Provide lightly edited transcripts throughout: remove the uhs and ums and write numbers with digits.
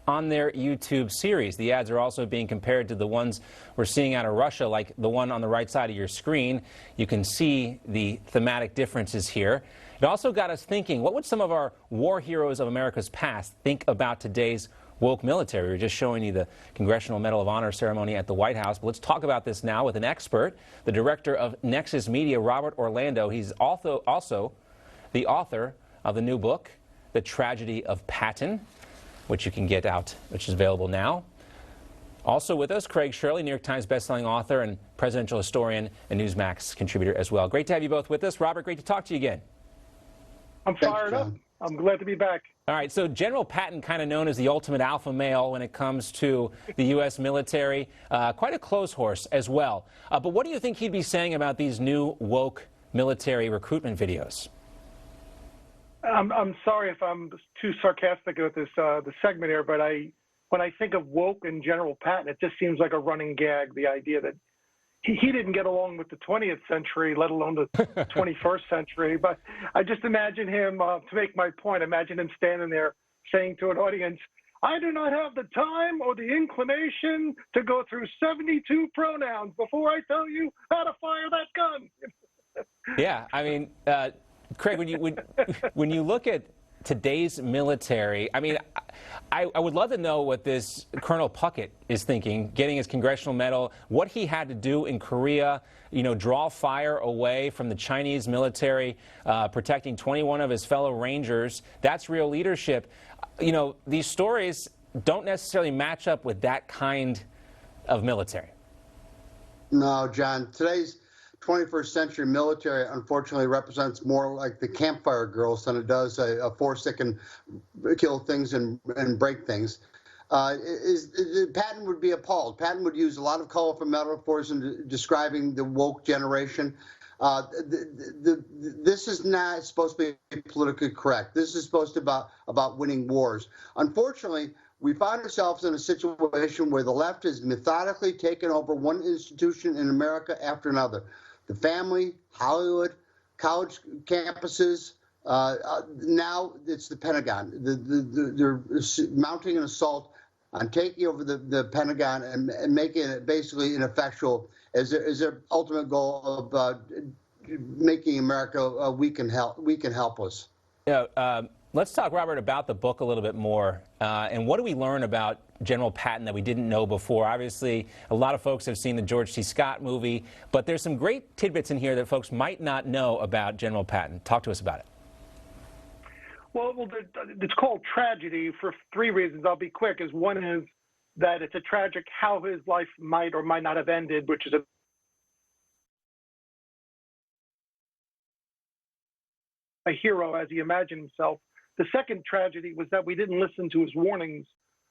on their YouTube series. The ads are also being compared to the ones we're seeing out of Russia, like the one on the right side of your screen. You can see the thematic differences here. It also got us thinking, what would some of our war heroes of America's past think about today's woke military? We were just showing you the Congressional Medal of Honor ceremony at the White House. But let's talk about this now with an expert, the director of Nexus Media, Robert Orlando. He's also the author of the new book, The Tragedy of Patton, which you can get out, which is available now. Also with us, Shirley, New York Times bestselling author and presidential historian and Newsmax contributor as well. Great to have you both with us. Robert, great to talk to you again. I'm fired up. I'm glad to be back. All right, so General Patton, kind of known as the ultimate alpha male when it comes to the U.S. military, quite a close horse as well. But what do you think he'd be saying about these new woke military recruitment videos? I'm sorry if I'm too sarcastic with this the segment here, but when I think of woke and General Patton, it just seems like a running gag, the idea that he didn't get along with the 20th century, let alone the 21st century. But I just imagine him, to make my point, imagine him standing there saying to an audience, I do not have the time or the inclination to go through 72 pronouns before I tell you how to fire that gun. Yeah, I mean, Craig, when you look at today's military, I mean, I would love to know what this Colonel Puckett is thinking, getting his congressional medal, what he had to do in Korea, you know, draw fire away from the Chinese military, protecting 21 of his fellow Rangers. That's real leadership. You know, these stories don't necessarily match up with that kind of military. No, John, today's 21st century military unfortunately represents more like the campfire girls than it does a force that can kill things and break things. Patton would be appalled. Patton would use a lot of colorful metaphors in describing the woke generation. This is not supposed to be politically correct. This is supposed to be about winning wars. Unfortunately, we find ourselves in a situation where the left has methodically taken over one institution in America after another. The family, Hollywood, college campuses, now it's the Pentagon. They're mounting an assault on taking over the Pentagon and making it basically ineffectual as their ultimate goal of making America weak and helpless. Yeah, let's talk, Robert, about the book a little bit more. And what do we learn about General Patton that we didn't know before? Obviously, a lot of folks have seen the George C. Scott movie, but there's some great tidbits in here that folks might not know about General Patton. Talk to us about it. Well, it's called Tragedy for three reasons. I'll be quick. One is that it's a tragic how his life might or might not have ended, which is a hero as he imagined himself. The second tragedy was that we didn't listen to his warnings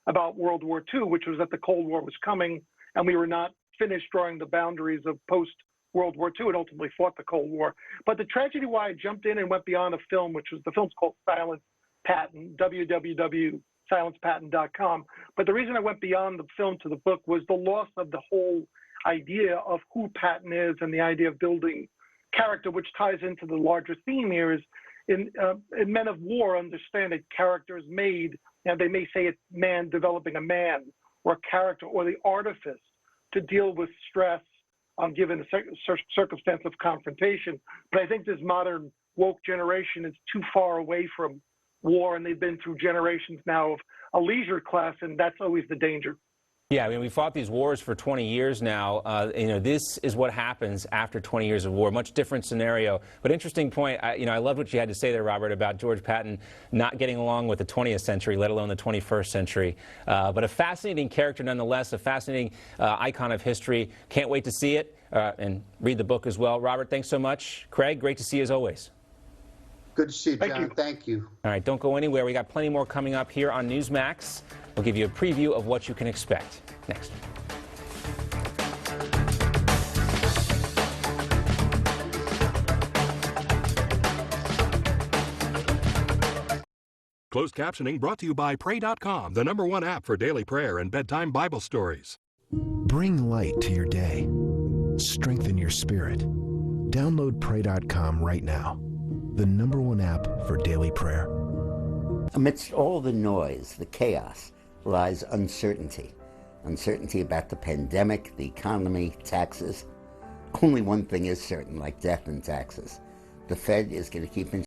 about World War II, which was that the Cold War was coming, and we were not finished drawing the boundaries of post-World War II and ultimately fought the Cold War. But the tragedy why I jumped in and went beyond a film, which was the film's called Silence Patton, www.silencepatton.com. But the reason I went beyond the film to the book was the loss of the whole idea of who Patton is and the idea of building character, which ties into the larger theme here is in Men of War, understand that character is made. Now, they may say it's man developing a man or a character or the artifice to deal with stress given a circumstance of confrontation. But I think this modern woke generation is too far away from war, and they've been through generations now of a leisure class, and that's always the danger. Yeah, I mean, we fought these wars for 20 years now. You know, this is what happens after 20 years of war. Much different scenario, but interesting point. You know, I loved what you had to say there, Robert, about George Patton not getting along with the 20th century, let alone the 21st century. But a fascinating character nonetheless, a fascinating icon of history. Can't wait to see it and read the book as well. Robert, thanks so much. Craig, great to see you as always. Good to see you, John. Thank you. All right, don't go anywhere. We got plenty more coming up here on Newsmax. We'll give you a preview of what you can expect next. Closed captioning brought to you by Pray.com, the #1 app for daily prayer and bedtime Bible stories. Bring light to your day. Strengthen your spirit. Download Pray.com right now, the #1 app for daily prayer. Amidst all the noise, the chaos, lies uncertainty. Uncertainty about the pandemic, the economy, taxes. Only one thing is certain, like death and taxes. The Fed is going to keep